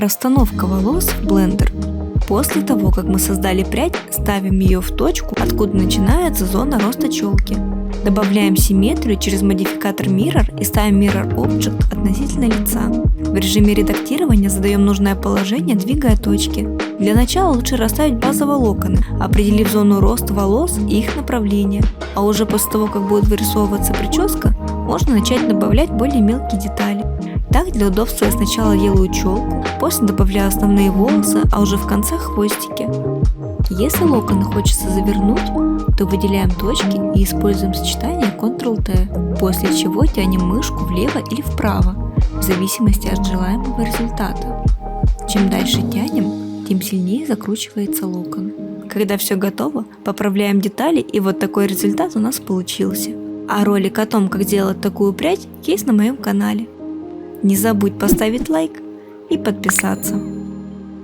Расстановка волос в блендер. После того, как мы создали прядь, ставим ее в точку, откуда начинается зона роста челки. Добавляем симметрию через модификатор Mirror и ставим Mirror Object относительно лица. В режиме редактирования задаем нужное положение, двигая точки. Для начала лучше расставить базовые локоны, определив зону роста волос и их направление. А уже после того, как будет вырисовываться прическа, можно начать добавлять более мелкие детали. Так, для удобства я сначала делаю челку, после добавляю основные волосы, а уже в конце хвостики. Если локоны хочется завернуть, то выделяем точки и используем сочетание Ctrl-T, после чего тянем мышку влево или вправо, в зависимости от желаемого результата. Чем дальше тянем, тем сильнее закручивается локон. Когда все готово, поправляем детали, и вот такой результат у нас получился. А ролик о том, как делать такую прядь, есть на моем канале. Не забудь поставить лайк и подписаться.